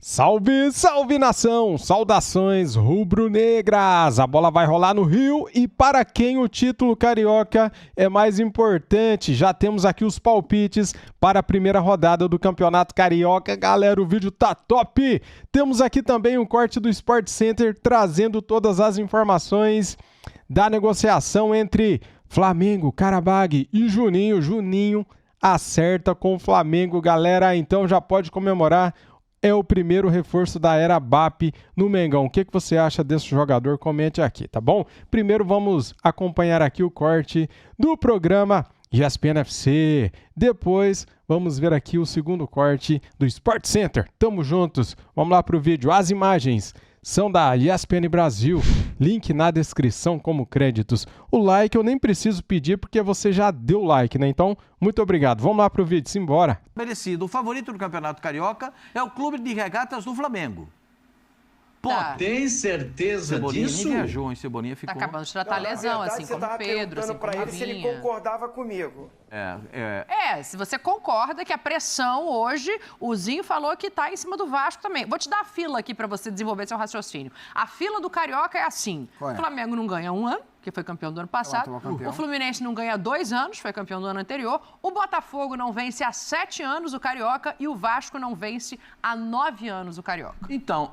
Salve, salve nação! Saudações rubro-negras! A bola vai rolar no Rio e para quem o título carioca é mais importante? Já temos aqui os palpites para a primeira rodada do Campeonato Carioca. Galera, o vídeo tá top! Temos aqui também um corte do Sport Center trazendo todas as informações da negociação entre Flamengo, Karabag e Juninho. Juninho acerta com o Flamengo, galera, então já pode comemorar. É o primeiro reforço da era BAP no Mengão. O que você acha desse jogador? Comente aqui, tá bom? Primeiro vamos acompanhar aqui o corte do programa ESPN FC. Depois vamos ver aqui o segundo corte do Sport Center. Tamo juntos. Vamos lá pro vídeo. As imagens são da ESPN Brasil. Link na descrição como créditos. O like eu nem preciso pedir porque você já deu like, né? Então, muito obrigado. Vamos lá pro vídeo, simbora. Merecido. O favorito do Campeonato Carioca é o Clube de Regatas do Flamengo. Ponto. Tá. Tem certeza Cebolinha disso? nem viajou, hein? Cebolinha ficou... Tá acabando de tratar a lesão, assim como o Pedro, assim como pra ele se ele concordava comigo. Se você concorda que a pressão hoje, o Zinho falou que tá em cima do Vasco também. Vou te dar a fila aqui pra você desenvolver seu raciocínio. A fila do Carioca é assim. O Flamengo não ganha um ano, que foi campeão do ano passado. O Fluminense não ganha 2 anos, foi campeão do ano anterior. O Botafogo não vence há 7 anos o Carioca e o Vasco não vence há 9 anos o Carioca. Então,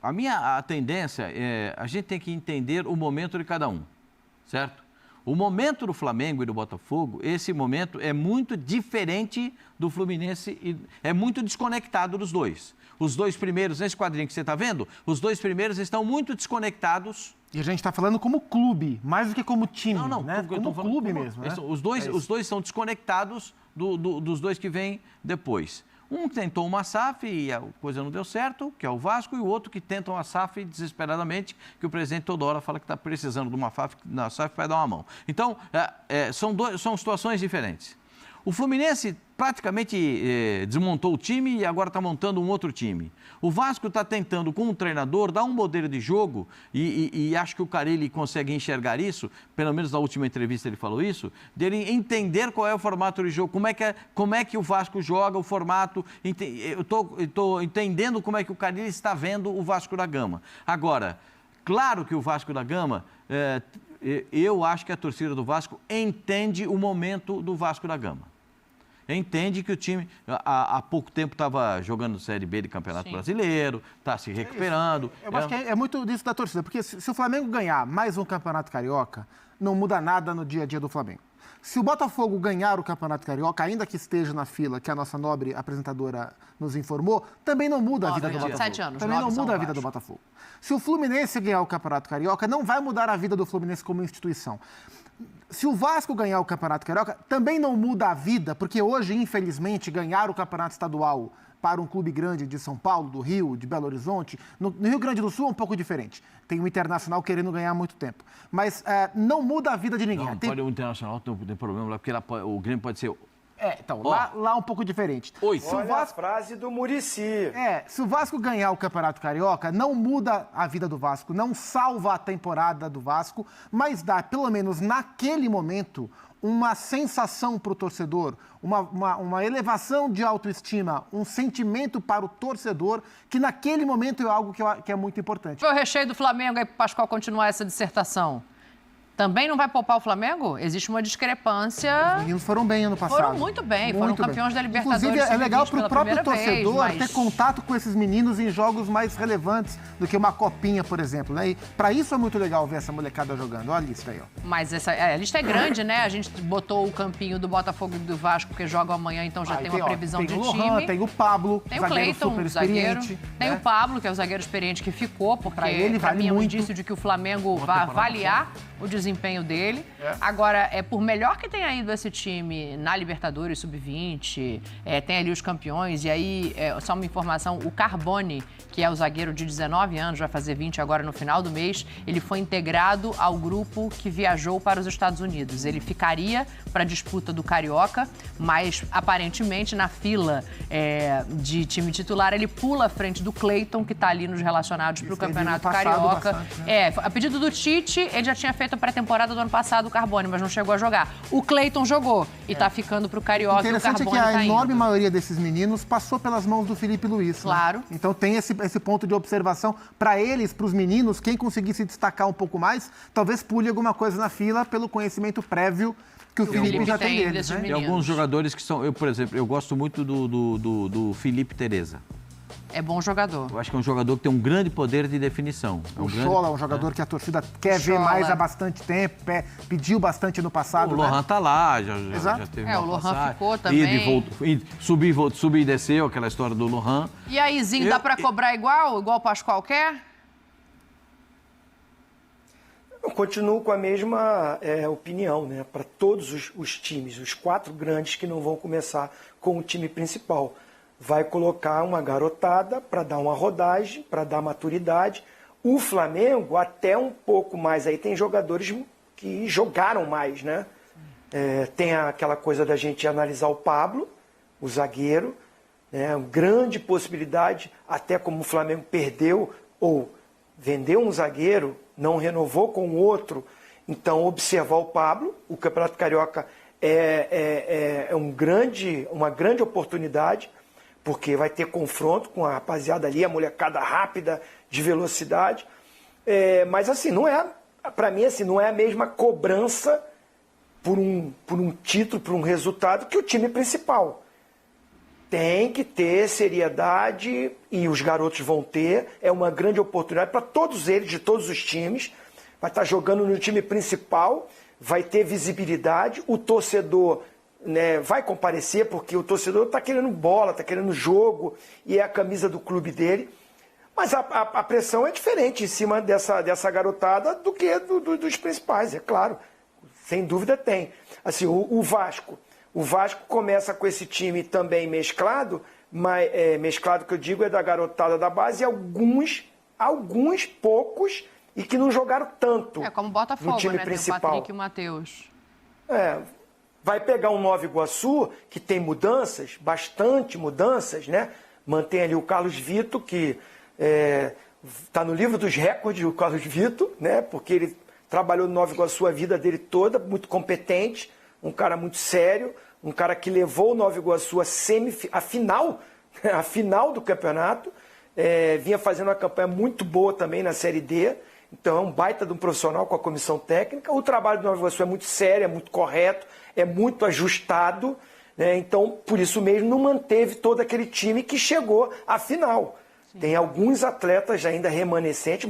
a minha tendência é a gente tem que entender o momento de cada um, certo? O momento do Flamengo e do Botafogo, esse momento é muito diferente do Fluminense e é muito desconectado dos dois. Os dois primeiros, nesse quadrinho que você está vendo, os dois primeiros estão muito desconectados. E a gente está falando como clube, mais do que como time, né? Como clube mesmo, né? Os dois são desconectados dos dois que vêm depois. Um tentou uma SAF e a coisa não deu certo, que é o Vasco, e o outro que tenta uma SAF desesperadamente, que o presidente toda hora fala que está precisando de uma SAF para dar uma mão. Então, são situações diferentes. O Fluminense praticamente desmontou o time e agora está montando um outro time. O Vasco está tentando, com o treinador, dar um modelo de jogo e acho que o Carille consegue enxergar isso, pelo menos na última entrevista ele falou isso, dele entender qual é o formato de jogo, como é que o Vasco joga, o formato. Eu estou entendendo como é que o Carille está vendo o Vasco da Gama. Agora, claro que o Vasco da Gama... eu acho que a torcida do Vasco entende o momento do Vasco da Gama. Entende que o time há pouco tempo estava jogando Série B de Campeonato Brasileiro, está se recuperando. Eu acho que é muito disso da torcida, porque se o Flamengo ganhar mais um Campeonato Carioca, não muda nada no dia a dia do Flamengo. Se o Botafogo ganhar o Campeonato Carioca, ainda que esteja na fila, que a nossa nobre apresentadora nos informou, também não muda a vida do Botafogo. 7 anos, também não muda a vida do Botafogo. Se o Fluminense ganhar o Campeonato Carioca, não vai mudar a vida do Fluminense como instituição. Se o Vasco ganhar o Campeonato Carioca, também não muda a vida, porque hoje, infelizmente, ganhar o Campeonato Estadual para um clube grande de São Paulo, do Rio, de Belo Horizonte, no Rio Grande do Sul é um pouco diferente. Tem o Internacional querendo ganhar há muito tempo. Mas não muda a vida de ninguém. Não, pode o Internacional não tem problema lá, porque o Grêmio pode ser... Lá é um pouco diferente. Olha a frase do Muricy. Se o Vasco ganhar o Campeonato Carioca, não muda a vida do Vasco, não salva a temporada do Vasco, mas dá, pelo menos naquele momento, uma sensação para o torcedor, uma elevação de autoestima, um sentimento para o torcedor, que naquele momento é algo que é muito importante. Foi o recheio do Flamengo aí para o Pascoal continuar essa dissertação. Também não vai poupar o Flamengo? Existe uma discrepância. Os meninos foram bem ano passado. Foram muito bem, foram campeões da Libertadores. Inclusive, é legal para o próprio torcedor ter contato com esses meninos em jogos mais relevantes do que uma copinha, por exemplo, né? E para isso é muito legal ver essa molecada jogando. Olha isso aí, ó. Mas a lista é grande, né? A gente botou o campinho do Botafogo e do Vasco, porque jogam amanhã, então já tem uma previsão de time. Tem o Pablo, tem o Cleiton, o zagueiro. Tem o Pablo, que é o zagueiro experiente que ficou, porque para mim é um indício de que o Flamengo vai avaliar o desempenho dele. Agora, por melhor que tenha ido esse time na Libertadores Sub-20, tem ali os campeões, e aí, só uma informação, o Carbone, que é o zagueiro de 19 anos, vai fazer 20 agora no final do mês, ele foi integrado ao grupo que viajou para os Estados Unidos. Ele ficaria para a disputa do Carioca, mas aparentemente na fila de time titular, ele pula à frente do Cleiton, que está ali nos relacionados para o Campeonato Carioca. Bastante, né? A pedido do Tite, ele já tinha feito a temporada do ano passado o Carbone, mas não chegou a jogar. O Cleiton jogou e tá ficando pro Carioca e o Carbone que a enorme indo. maioria desses meninos passou pelas mãos do Felipe Luiz. Claro. Né? Então tem esse ponto de observação. Para eles, para os meninos, quem conseguir se destacar um pouco mais, talvez pule alguma coisa na fila pelo conhecimento prévio que o Felipe já tem deles. Né? Tem alguns jogadores que são... por exemplo, eu gosto muito do Felipe Tereza. É bom jogador. Eu acho que é um jogador que tem um grande poder de definição. O Schola é um jogador que a torcida quer ver mais há bastante tempo, pediu bastante no passado. O Lohan tá lá, já teve uma o Lohan passagem. ficou também. Subiu e desceu, aquela história do Lohan. E aí, Zinho, dá para cobrar igual o Pascoal quer? Eu continuo com a mesma opinião, né? Para todos os times, os 4 grandes que não vão começar com o time principal. Vai colocar uma garotada para dar uma rodagem, para dar maturidade. O Flamengo, até um pouco mais, aí tem jogadores que jogaram mais, né? Tem aquela coisa da gente analisar o Pablo, o zagueiro, né? Grande possibilidade, até como o Flamengo perdeu ou vendeu um zagueiro, não renovou com o outro, então observar o Pablo. O Campeonato Carioca é uma grande oportunidade, porque vai ter confronto com a rapaziada ali, a molecada rápida, de velocidade. Mas assim, para mim, assim, não é a mesma cobrança por um título, por um resultado, que o time principal. Tem que ter seriedade, e os garotos vão ter. É uma grande oportunidade para todos eles, de todos os times. Vai estar jogando no time principal, vai ter visibilidade, o torcedor... né, vai comparecer, porque o torcedor está querendo bola, está querendo jogo, e é a camisa do clube dele. Mas a pressão é diferente em cima dessa garotada do que dos principais, é claro. Sem dúvida tem. Assim, o Vasco começa com esse time também mesclado, mas mesclado que eu digo é da garotada da base, e alguns poucos, e que não jogaram tanto como o Botafogo, no time né? principal. Tem o Patrick e o Matheus. Vai pegar um Nova Iguaçu, que tem mudanças, bastante mudanças, né? Mantém ali o Carlos Vitor, que está no livro dos recordes, o Carlos Vitor, né? Porque ele trabalhou no Nova Iguaçu a vida dele toda, muito competente, um cara muito sério, um cara que levou o Nova Iguaçu a final do campeonato, vinha fazendo uma campanha muito boa também na Série D. Então é um baita de um profissional com a comissão técnica. O trabalho do Nova Iguaçu é muito sério, é muito correto, é muito ajustado, né? Então, por isso mesmo, não manteve todo aquele time que chegou à final. Sim. Tem alguns atletas ainda remanescentes,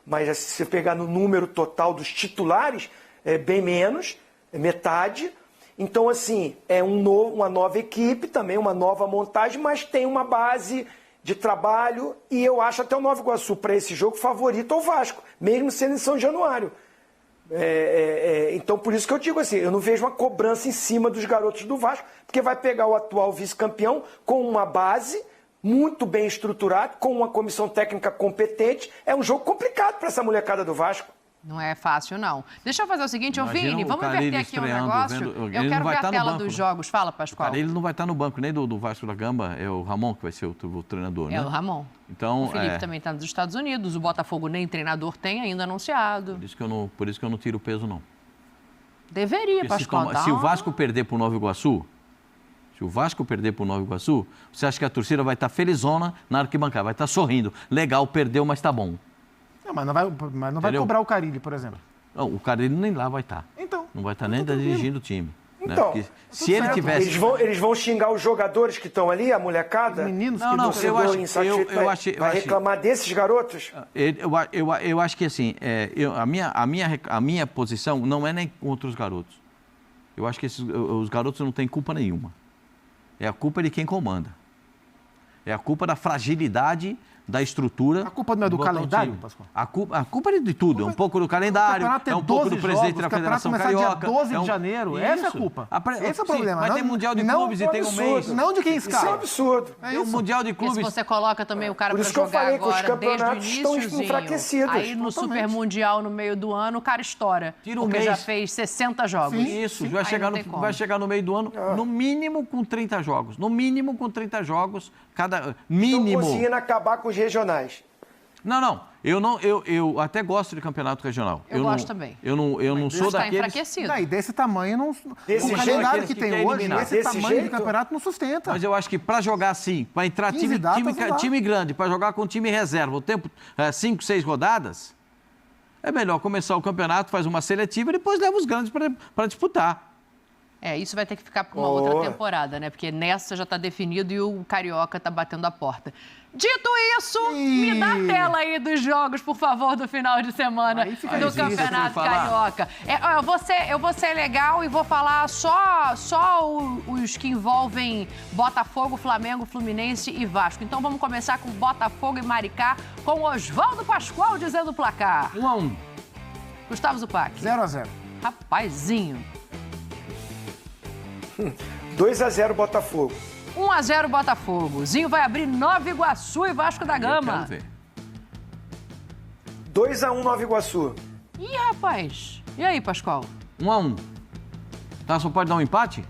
mas se você pegar no número total dos titulares, é bem menos, é metade. Então, assim, é uma nova equipe, também uma nova montagem, mas tem uma base de trabalho, e eu acho até o Nova Iguaçu, para esse jogo, favorito ao Vasco, mesmo sendo em São Januário. Então, por isso que eu digo assim, eu não vejo uma cobrança em cima dos garotos do Vasco, porque vai pegar o atual vice-campeão com uma base muito bem estruturada, com uma comissão técnica competente. É um jogo complicado para essa molecada do Vasco. Não é fácil, não. Deixa eu fazer o seguinte, Vini, vamos inverter aqui um negócio. Eu quero ver a tela dos jogos. Fala, Pascoal. Cara, ele não vai estar no banco nem do Vasco da Gama, é o Ramon que vai ser o treinador, né? É o Ramon. Então, o Felipe também está nos Estados Unidos, o Botafogo nem treinador tem ainda anunciado. Por isso que eu não tiro o peso, não. Deveria, Pascoal. Se o Vasco perder para o Nova Iguaçu, você acha que a torcida vai estar felizona na arquibancada, vai estar sorrindo. Legal, perdeu, mas tá bom. Mas não vai cobrar o Carille, por exemplo. Não, o Carille nem lá vai estar. Então. Não vai estar nem dirigindo o time. Então, né? Se ele tivesse... Eles vão xingar os jogadores que estão ali, a molecada? Os meninos que não, vai reclamar desses garotos? Eu acho que assim, a minha posição não é nem contra os garotos. Eu acho que os garotos não têm culpa nenhuma. É a culpa de quem comanda. É a culpa da fragilidade da estrutura. A culpa não é do calendário, Pascoal? A culpa é de tudo. É um pouco do calendário, é um pouco do presidente da Federação Carioca. Dia 12 de janeiro. Essa é a culpa. Esse é o problema. Mas tem Mundial de Clubes e tem um mês. Não de quem escala. Isso é um absurdo. Tem um Mundial de Clubes. E se você coloca também o cara para jogar agora, desde o início, que os campeonatos estão enfraquecidos. Aí no Super Mundial, no meio do ano, o cara estoura. Tira um porque mês. já fez 60 jogos. Isso, vai chegar no meio do ano, no mínimo com 30 jogos. No mínimo com 30 jogos, cada mínimo. Estão conseguindo acabar com os regionais. Não. Eu até gosto de campeonato regional. Eu gosto também. Eu não sou daqueles... enfraquecido. Não, e desse tamanho, Desse o calendário que tem hoje, esse tamanho de campeonato não sustenta. Mas eu acho que para jogar assim, para entrar time grande, para jogar com time reserva, o tempo 5, 6 rodadas, é melhor começar o campeonato, faz uma seletiva e depois leva os grandes para disputar. Isso vai ter que ficar para uma outra temporada, né? Porque nessa já está definido e o Carioca está batendo a porta. Dito isso, me dá a tela aí dos jogos, por favor, do final de semana do Campeonato Carioca. Eu vou ser legal e vou falar só os que envolvem Botafogo, Flamengo, Fluminense e Vasco. Então vamos começar com Botafogo e Maricá, com Oswaldo Pascoal dizendo o placar. 1-1. Gustavo Zupac. 0-0. Rapazinho. 2-0 Botafogo. 1-0 Botafogo. Zinho vai abrir Nova Iguaçu e Vasco da Gama. 2-1 Nova Iguaçu. Ih, rapaz. E aí, Pascoal? 1-1. Tá, só pode dar um empate?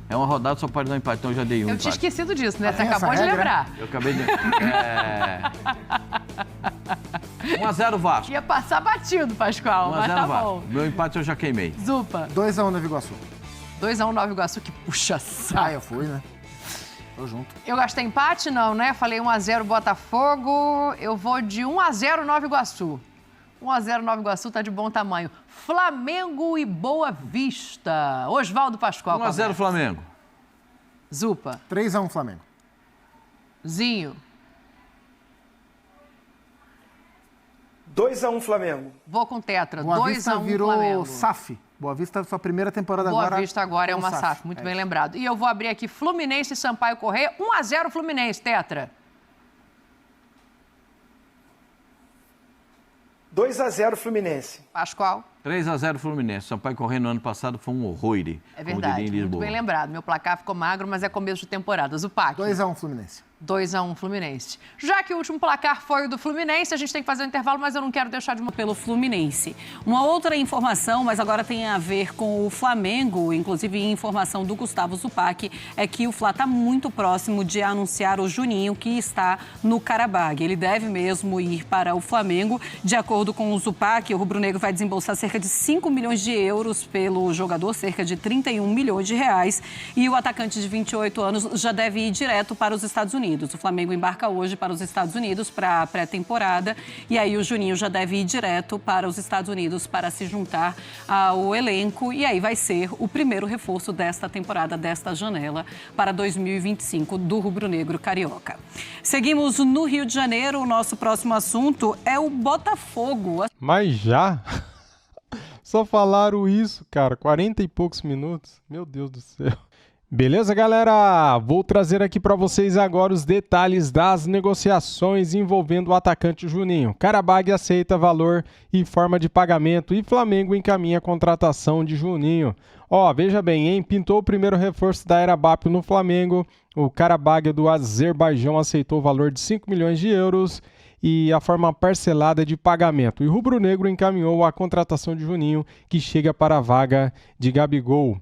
É uma rodada, só pode dar um empate, então eu já dei um empate. Eu tinha esquecido disso, né? Você acabou de lembrar. Eu acabei de... 1-0 Vasco. Ia passar batido, Pascoal, mas tá Vasco. bom. Meu empate eu já queimei. Zupa. 2-1 Nova Iguaçu. 2-1 Nova Iguaçu, que puxa saco. Eu fui, né? Tô junto. Eu gastei empate, não, né? Falei 1-0 Botafogo. Eu vou de 1-0 Nova Iguaçu. 1-0 Nova Iguaçu tá de bom tamanho. Flamengo e Boa Vista. Oswaldo Pascoal. 1-0 Flamengo. Zupa. 3-1 Flamengo. Zinho. 2-1 Flamengo. Vou com Tetra. 2-1 Boa Vista virou Flamengo. SAF. Boa Vista, sua primeira temporada Boa agora. Vista agora é uma SAF, muito bem lembrado. E eu vou abrir aqui Fluminense e Sampaio Corrêa. 1-0 Fluminense, Tetra. 2-0 Fluminense. Pascoal. 3-0 Fluminense. Sampaio Corrêa no ano passado foi um horror. É verdade, muito bem lembrado. Meu placar ficou magro, mas é começo de temporada. Zupac. 2-1 Fluminense. 2-1 Fluminense. Já que o último placar foi o do Fluminense, a gente tem que fazer um intervalo, mas eu não quero deixar de uma pelo Fluminense. Uma outra informação, mas agora tem a ver com o Flamengo, inclusive informação do Gustavo Zupac, é que o Fla está muito próximo de anunciar o Juninho, que está no Karabag. Ele deve mesmo ir para o Flamengo. De acordo com o Zupac, o rubro-negro vai desembolsar cerca de 5 milhões de euros pelo jogador, cerca de 31 milhões de reais. E o atacante de 28 anos já deve ir direto para os Estados Unidos. O Flamengo embarca hoje para os Estados Unidos para a pré-temporada e aí o Juninho já deve ir direto para os Estados Unidos para se juntar ao elenco e aí vai ser o primeiro reforço desta temporada, desta janela para 2025 do rubro-negro carioca. Seguimos no Rio de Janeiro, o nosso próximo assunto é o Botafogo. Mas já? Só falaram isso, cara, 40 e poucos minutos. Meu Deus do céu. Beleza, galera? Vou trazer aqui para vocês agora os detalhes das negociações envolvendo o atacante Juninho. Karabag aceita valor e forma de pagamento e Flamengo encaminha a contratação de Juninho. Veja bem, hein? Pintou o primeiro reforço da era BAP no Flamengo. O Karabag do Azerbaijão aceitou o valor de 5 milhões de euros e a forma parcelada de pagamento. E o Rubro Negro encaminhou a contratação de Juninho, que chega para a vaga de Gabigol.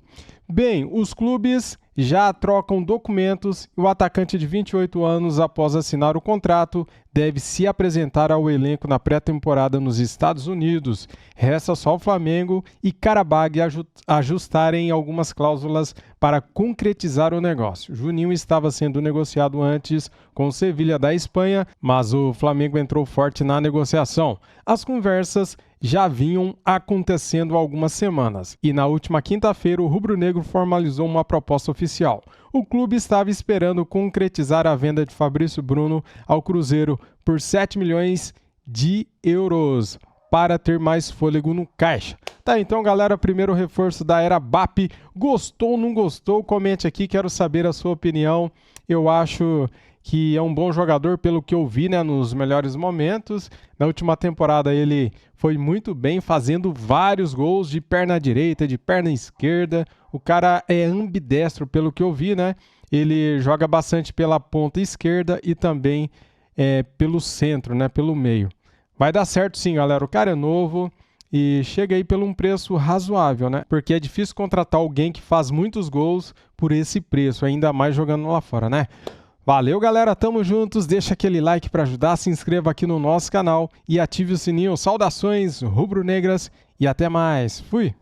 Bem, os clubes já trocam documentos e o atacante de 28 anos, após assinar o contrato, deve se apresentar ao elenco na pré-temporada nos Estados Unidos. Resta só o Flamengo e Karabag ajustarem algumas cláusulas para concretizar o negócio. Juninho estava sendo negociado antes com o Sevilha da Espanha, mas o Flamengo entrou forte na negociação. As conversas já vinham acontecendo há algumas semanas e na última quinta-feira o rubro-negro formalizou uma proposta oficial. O clube estava esperando concretizar a venda de Fabrício Bruno ao Cruzeiro por 7 milhões de euros para ter mais fôlego no caixa. Tá, então galera, primeiro reforço da era BAP. Gostou ou não gostou? Comente aqui, quero saber a sua opinião. Eu acho que é um bom jogador pelo que eu vi, né, nos melhores momentos. Na última temporada ele foi muito bem, fazendo vários gols de perna direita, de perna esquerda. O cara é ambidestro pelo que eu vi, né? Ele joga bastante pela ponta esquerda e também pelo centro, né, pelo meio. Vai dar certo sim, galera. O cara é novo e chega aí pelo um preço razoável, né? Porque é difícil contratar alguém que faz muitos gols por esse preço, ainda mais jogando lá fora, né? Valeu, galera, tamo juntos, deixa aquele like para ajudar, se inscreva aqui no nosso canal e ative o sininho. Saudações rubro-negras e até mais. Fui!